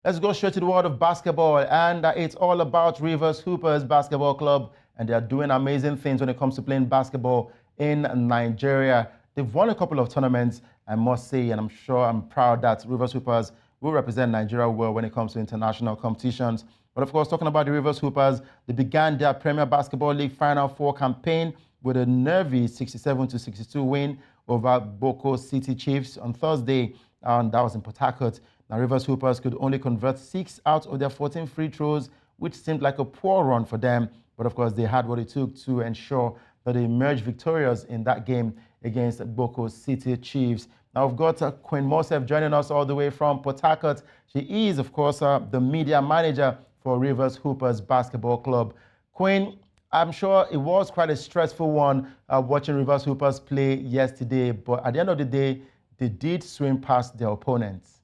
Let's go straight to the world of basketball, and it's all about Rivers Hoopers Basketball Club, and they are doing amazing things when it comes to playing basketball in Nigeria. They've won a couple of tournaments, I must say, and I'm proud that Rivers Hoopers will represent Nigeria well when it comes to international competitions. But of course, talking about the Rivers Hoopers, they began their Premier Basketball League Final Four campaign with a nervy 67-62 win over Gboko City Chiefs on Thursday, and that was in Port Harcourt. Now, Rivers Hoopers could only convert 6 out of their 14 free throws, which seemed like a poor run for them. But of course, they had what it took to ensure that they emerged victorious in that game against Gboko City Chiefs. Now, we've got Queen Moseph joining us all the way from Port Harcourt. She is, of course, the media manager for Rivers Hoopers Basketball Club. Queen, I'm sure it was quite a stressful one watching Rivers Hoopers play yesterday, but at the end of the day, they did swim past their opponents.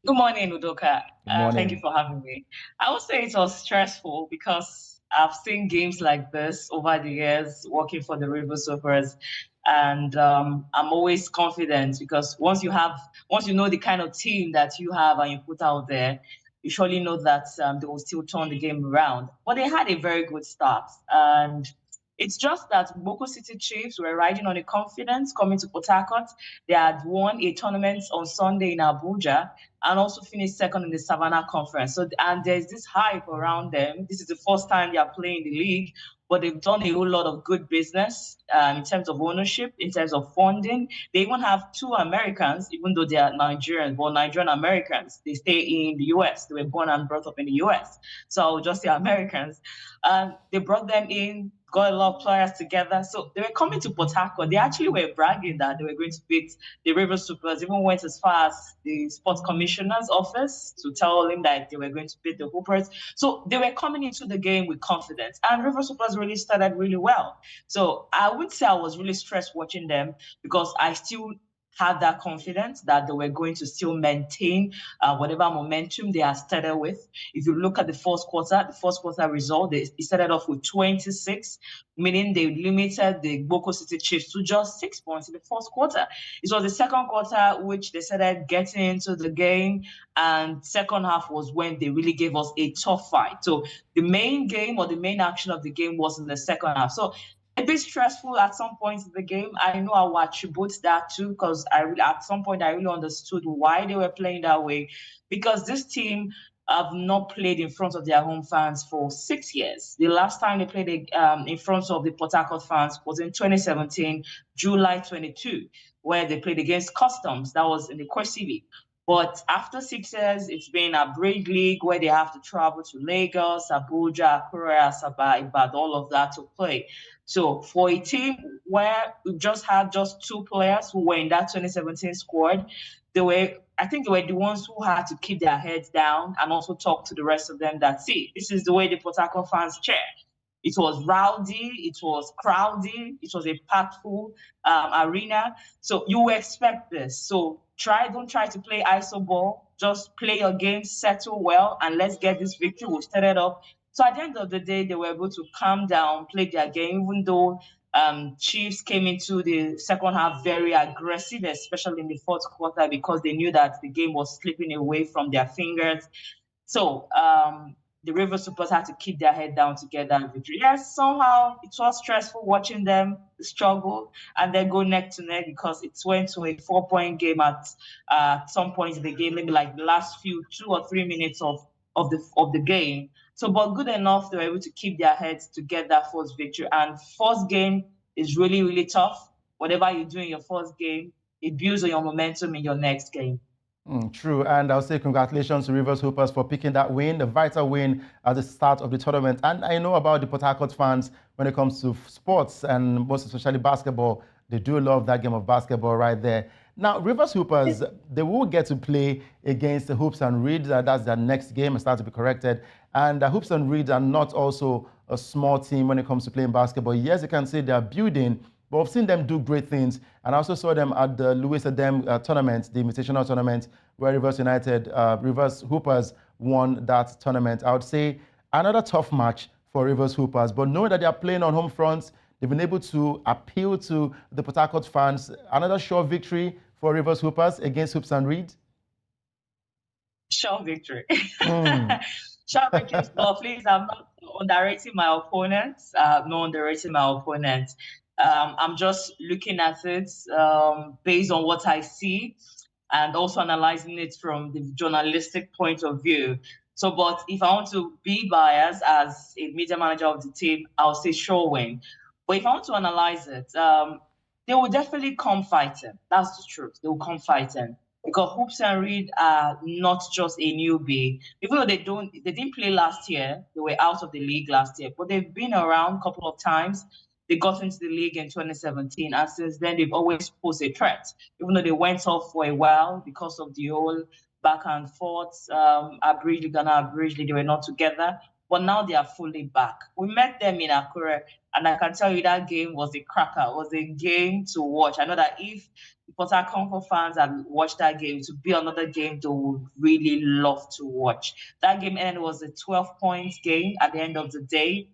Good morning, Udoka. Good morning. Thank you for having me. I would say it was stressful because I've seen games like this over the years working for the Rivers Hoopers, and I'm always confident because once you know the kind of team that you have and you put out there, you surely know that they will still turn the game around. But they had a very good start, and it's just that Gboko City Chiefs were riding on a confidence coming to Port Harcourt. They had won a tournament on Sunday in Abuja and also finished second in the Savannah Conference. So, and there's this hype around them. This is the first time they are playing the league, but they've done a whole lot of good business in terms of ownership, in terms of funding. They even have 2 Americans, even though they are Nigerians, but Nigerian Americans. They stay in the US. They were born and brought up in the US. So I'll just say Americans. They brought them in, got a lot of players together. So they were coming to Port Harcourt. They actually were bragging that they were going to beat the Rivers Hoopers, even went as far as the sports commissioner's office to tell him that they were going to beat the Hoopers. So they were coming into the game with confidence. And Rivers Hoopers really started really well. So I would say I was really stressed watching them because I still had that confidence that they were going to still maintain whatever momentum they had started with. If you look at the first quarter result, they started off with 26, meaning they limited the Gboko City Chiefs to just 6 points in the first quarter. It was the second quarter which they started getting into the game, and second half was when they really gave us a tough fight. So the main game or the main action of the game was in the second half. So a bit stressful at some points in the game. I know I will attribute that too because at some point I really understood why they were playing that way, because this team have not played in front of their home fans for 6 years. The last time they played in front of the Port Harcourt fans was in 2017, July 22, where they played against Customs. That was in the Kwesi League. But after 6 years, it's been a break league where they have to travel to Lagos, Abuja, Akure, Asaba, Ibadan, all of that to play. So for a team where we just had 2 players who were in that 2017 squad, I think they were the ones who had to keep their heads down and also talk to the rest of them that, see, this is the way the Port Harcourt fans cheer. It was rowdy, it was crowdy, it was a packed-full arena. So you expect this. So don't try to play iso ball. Just play your game, settle well, and let's get this victory. We've started off. So at the end of the day, they were able to calm down, play their game, even though Chiefs came into the second half very aggressive, especially in the fourth quarter, because they knew that the game was slipping away from their fingers. So the Rivers Hoopers had to keep their head down to get that victory. Yes, somehow it was stressful watching them struggle and then go neck to neck because it went to a 4-point game at some point in the game, maybe like the last 2 or 3 minutes of the game. So, but good enough, they were able to keep their heads to get that first victory. And first game is really, really tough. Whatever you do in your first game, it builds on your momentum in your next game. True, and I'll say congratulations to Rivers Hoopers for picking that win, a vital win at the start of the tournament. And I know about the Port Harcourt fans when it comes to sports and most especially basketball. They do love that game of basketball right there. Now, Rivers Hoopers, they will get to play against the Hoops and Reeds. That's their next game, I start to be corrected. And the Hoops and Reeds are not also a small team when it comes to playing basketball. Yes, you can say they're building, but I've seen them do great things. And I also saw them at the Louis Adem tournament, the invitational tournament, where Rivers Hoopers won that tournament. I would say another tough match for Rivers Hoopers, but knowing that they are playing on home fronts, they've been able to appeal to the Port Harcourt fans. Another sure victory for Rivers Hoopers against Hoops and Reeds. Sure victory. Mm. Sure victory. But please, I'm not underrating my opponents. No underrating my opponents. I'm just looking at it based on what I see and also analyzing it from the journalistic point of view. So, but if I want to be biased as a media manager of the team, I'll say sure win. But if I want to analyze it, they will definitely come fighting. That's the truth. They will come fighting because Hoops and Reed are not just a newbie. Even though they didn't play last year. They were out of the league last year, but they've been around a couple of times. They got into the league in 2017, and since then they've always posed a threat. Even though they went off for a while because of the whole back and forth, Abridged, Ghana, Abridged, they were not together. But now they are fully back. We met them in Akure, and I can tell you that game was a cracker. It was a game to watch. I know that if the Port Harcourt fans had watched that game, to be another game they would really love to watch. That game ended was a 12-point game at the end of the day.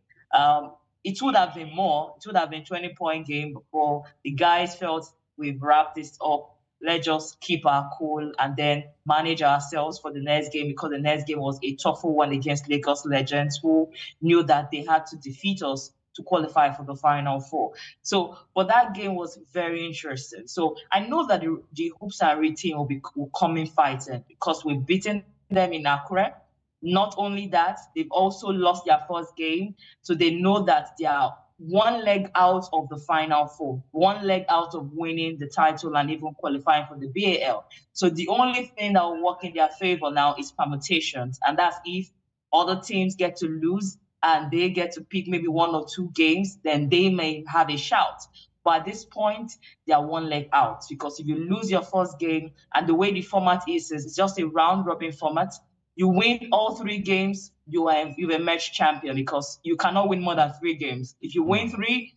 It would have been more. It would have been 20-point game before the guys felt we've wrapped this up. Let's just keep our cool and then manage ourselves for the next game, because the next game was a tougher one against Lagos Legends, who knew that they had to defeat us to qualify for the Final Four. So, but that game was very interesting. So I know that the Hoops and Reed team will come in fighting because we've beaten them in Akure. Not only that, they've also lost their first game. So they know that they are one leg out of the Final Four, one leg out of winning the title and even qualifying for the BAL. So the only thing that will work in their favor now is permutations. And that's if other teams get to lose and they get to pick maybe one or two games, then they may have a shout. But at this point, they are one leg out, because if you lose your first game, and the way the format is it's just a round robin format. You win all 3 games, you emerge champion, because you cannot win more than 3 games. If you win 3,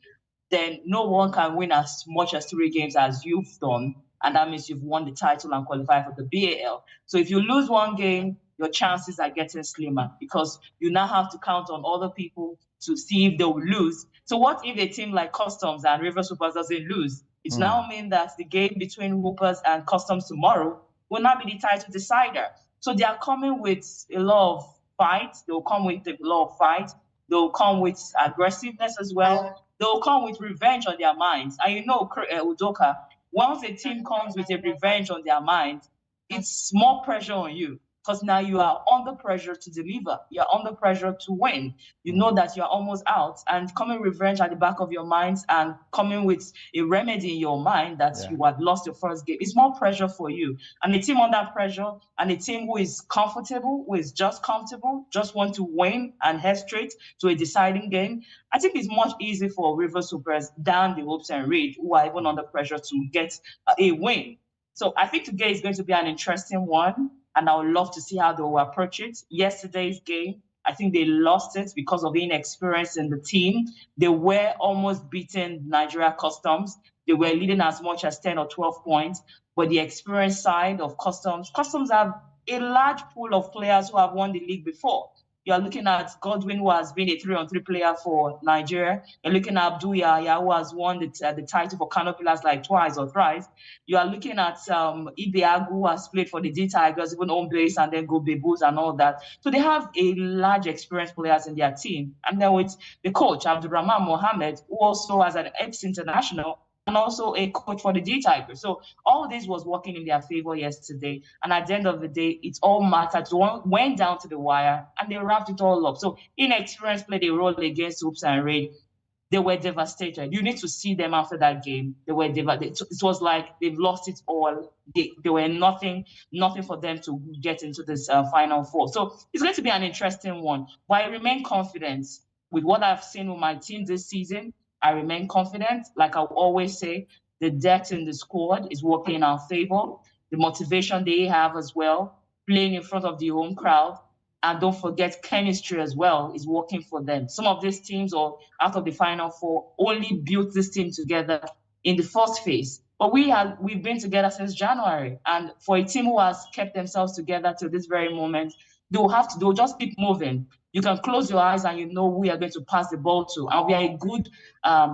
then no one can win as much as 3 games as you've done. And that means you've won the title and qualified for the BAL. So if you lose 1 game, your chances are getting slimmer, because you now have to count on other people to see if they will lose. So what if a team like Customs and Rivers Hoopers doesn't lose? It now means that the game between Hoopers and Customs tomorrow will not be the title decider. So they are coming with a lot of fight. They'll come with a lot of fight. They'll come with aggressiveness as well. They'll come with revenge on their minds. And you know, Udoka, once a team comes with a revenge on their mind, it's more pressure on you, because now you are under pressure to deliver. You're under pressure to win. You know that you're almost out, and coming revenge at the back of your minds and coming with a remedy in your mind that you had lost your first game, it's more pressure for you. And a team under pressure, and a team who is comfortable, who is just comfortable, just want to win and head straight to a deciding game, I think it's much easier for Rivers Hoopers than the Hoops and Reed, who are even under pressure to get a win. So I think today is going to be an interesting one, and I would love to see how they will approach it. Yesterday's game, I think they lost it because of inexperience in the team. They were almost beating Nigeria Customs. They were leading as much as 10 or 12 points, but the experience side of Customs have a large pool of players who have won the league before. You are looking at Godwin, who has been a 3-on-3 player for Nigeria. You're looking at Abdul Yahya, who has won the title for Kano Pillars like twice or thrice. You are looking at Ibiagu, who has played for the D Tigers, even home base, and then go Bebus and all that. So they have a large experienced players in their team. And then with the coach, Abdurrahman Mohammed, who also has an ex-international and also a coach for the D Tigers. So all this was working in their favor yesterday. And at the end of the day, it all mattered. So went down to the wire and they wrapped it all up. So inexperience played a role against Hoops and Reed. They were devastated. You need to see them after that game. They were devastated. It was like they've lost it all. They were nothing for them to get into this Final Four. So it's going to be an interesting one. But I remain confident with what I've seen with my team this season. I remain confident. Like I always say, the depth in the squad is working in our favor. The motivation they have as well, playing in front of the home crowd. And don't forget, chemistry as well is working for them. Some of these teams or out of the Final Four only built this team together in the first phase. But we've been together since January. And for a team who has kept themselves together to this very moment, they'll just keep moving. You can close your eyes and you know who you are going to pass the ball to. And we are a good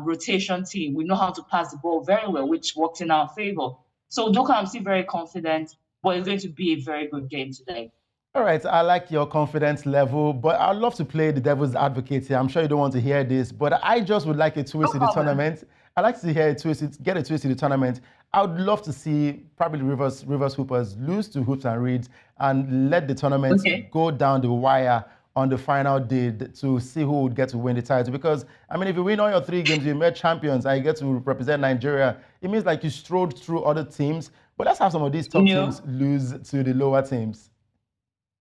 rotation team. We know how to pass the ball very well, which worked in our favor. So Udoka, I'm still very confident, but it's going to be a very good game today. All right, I like your confidence level, but I'd love to play the devil's advocate here. I'm sure you don't want to hear this, but I just would like a twist No in the problem. tournament. I'd like to hear a twist, get a twist in the tournament. I would love to see probably Rivers Hoopers lose to Hoops and Reeds and let the tournament Okay. go down the wire on the final day to see who would get to win the title. Because, I mean, if you win all your 3 games, you made champions and you get to represent Nigeria, it means like you strode through other teams. But let's have some of these top teams lose to the lower teams.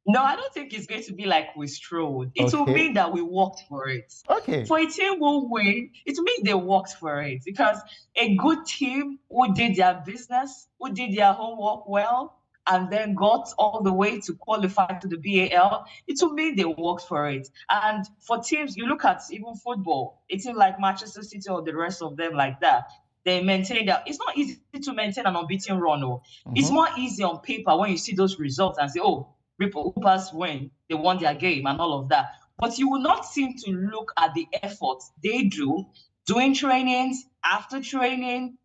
No, I don't think it's going to be like we strode. It will Okay. mean that we worked for it. Okay. For a team who win, it will mean they worked for it, because a good team who did their business, who did their homework well, and then got all the way to qualify to the BAL, it will mean they worked for it. And for teams, you look at even football, a team like Manchester City or the rest of them like that, they maintain that. It's not easy to maintain an unbeaten run. It's more easy on paper when you see those results and say, oh, Hoopers win, they won their game and all of that. But you will not seem to look at the efforts they do, doing trainings, after training,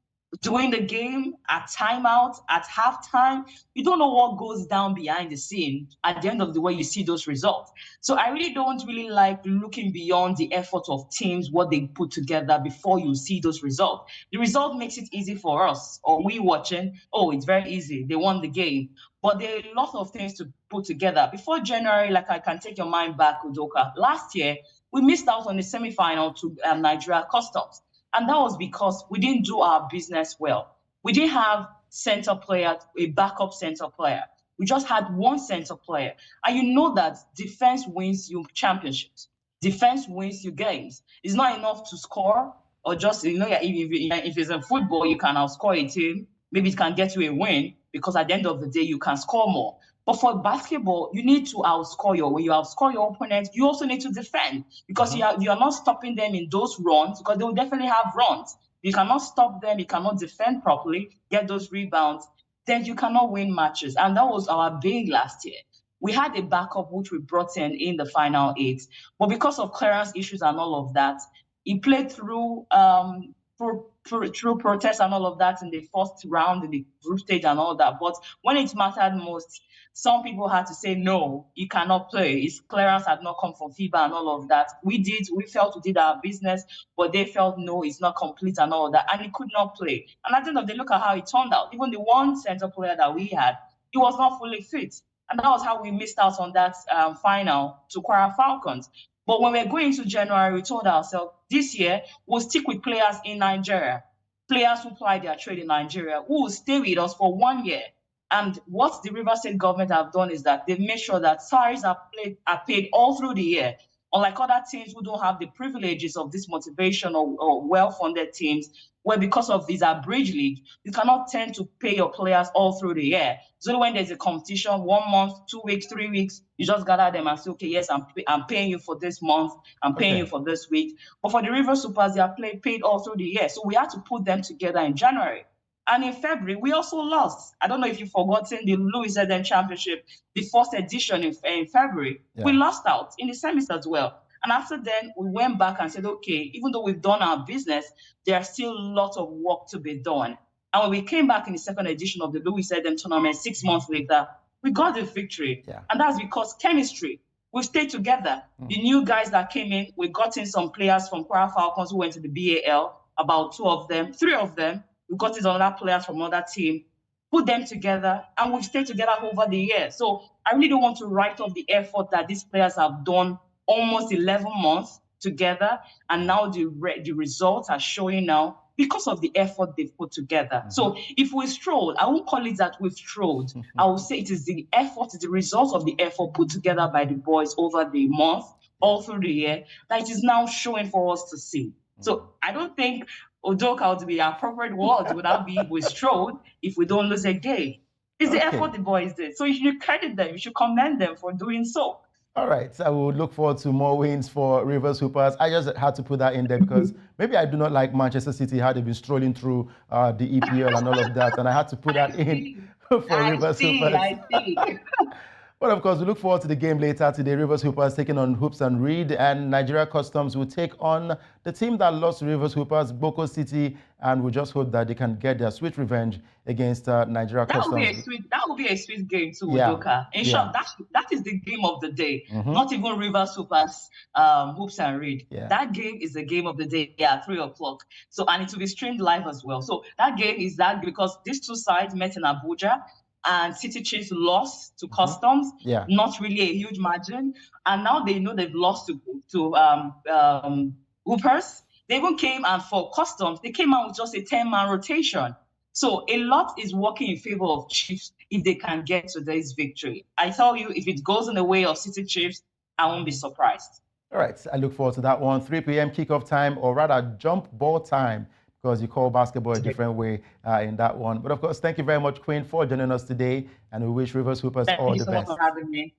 doing the game, at timeout, at halftime. You don't know what goes down behind the scene. At the end of the way, you see those results. So I really don't really like looking beyond the effort of teams, what they put together before you see those results. The result makes it easy for us, or we watching, oh, it's very easy. They won the game. But there are a lot of things to put together. Before January, like I can take your mind back, Udoka, last year, we missed out on the semi-final to Nigeria Customs. And that was because we didn't do our business well. We didn't have center player, a backup center player. We just had one center player. And you know that defense wins you championships. Defense wins you games. It's not enough to score, or just, if it's in football, you can outscore a team. Maybe it can get you a win, because at the end of the day, you can score more. But for basketball, you need to outscore when you outscore your opponent, you also need to defend, because you are not stopping them in those runs, because they will definitely have runs. You cannot stop them, you cannot defend properly, get those rebounds, then you cannot win matches. And that was our big last year. We had a backup which we brought in the final 8, but because of clearance issues and all of that, he played through through protests and all of that in the first round, in the group stage and all that. But when it mattered most, some people had to say, no, he cannot play. His clearance had not come from FIBA and all of that. We felt we did our business, but they felt, no, it's not complete and all of that. And he could not play. And at the end of the day, look at how it turned out. Even the one center player that we had, he was not fully fit. And that was how we missed out on that final to Kwara Falcons. But when we're going to January, we told ourselves, this year, we'll stick with players in Nigeria, players who ply their trade in Nigeria, who will stay with us for 1 year. And what the Rivers State government have done is that they've made sure that salaries are paid all through the year. Unlike other teams who don't have the privileges of this motivation, or well-funded teams, where because of this bridge league, you cannot tend to pay your players all through the year. So when there's a competition, 1 month, 2 weeks, 3 weeks, you just gather them and say, okay, yes, I'm paying you for this month, I'm paying you for this week. But for the River Supers, they are paid all through the year. So we had to put them together in January. And in February, we also lost. I don't know if you've forgotten the Louis Eden Championship, the first edition in February. Yeah. We lost out in the semis as well. And after then, we went back and said, okay, even though we've done our business, there's still a lot of work to be done. And when we came back in the second edition of the Louis Eden tournament 6 months later, we got the victory. Yeah. And that's because chemistry. We stayed together. The new guys that came in, we got in some players from Kwara Falcons who went to the BAL, about 2 of them, 3 of them. We got in other players from another team, put them together, and we've stayed together over the years. So I really don't want to write off the effort that these players have done almost 11 months together, and now the results are showing now because of the effort they've put together. So if we strolled, I won't call it that we've strolled. I will say it is the effort, the result of the effort put together by the boys over the month, all through the year, that it is now showing for us to see. So I don't think Udoka would be the appropriate word, would that be we strolled if we don't lose a game. It's the effort the boys did. So you should credit them, you should commend them for doing so. All right, so I will look forward to more wins for Rivers Hoopers. I just had to put that in there because maybe I do not like Manchester City, how they've been strolling through the EPL and all of that, and I had to put that in for Rivers Hoopers. I see. Well, of course, we look forward to the game later today. Rivers Hoopers taking on Hoops and Reed, and Nigeria Customs will take on the team that lost to Rivers Hoopers, Gboko City, and we just hope that they can get their sweet revenge against Nigeria Customs. That would be a sweet game too, Yeah. Udoka. In short, that is the game of the day. Not even Rivers Hoopers, Hoops and Reed. Yeah. That game is the game of the day. Yeah, 3 o'clock. So, and it will be streamed live as well. So that game is that because these two sides met in Abuja. And City Chiefs lost to Customs, not really a huge margin. And now they know they've lost to Hoopers. They even came and for Customs, they came out with just a 10-man rotation. So a lot is working in favor of Chiefs if they can get to this victory. I tell you, if it goes in the way of City Chiefs, I won't be surprised. All right, I look forward to that one. 3 p.m. kickoff time, or rather jump ball time, because you call basketball a different way in that one. But of course, thank you very much, Queen, for joining us today, and we wish Rivers Hoopers all the best. Thank you so much for having me.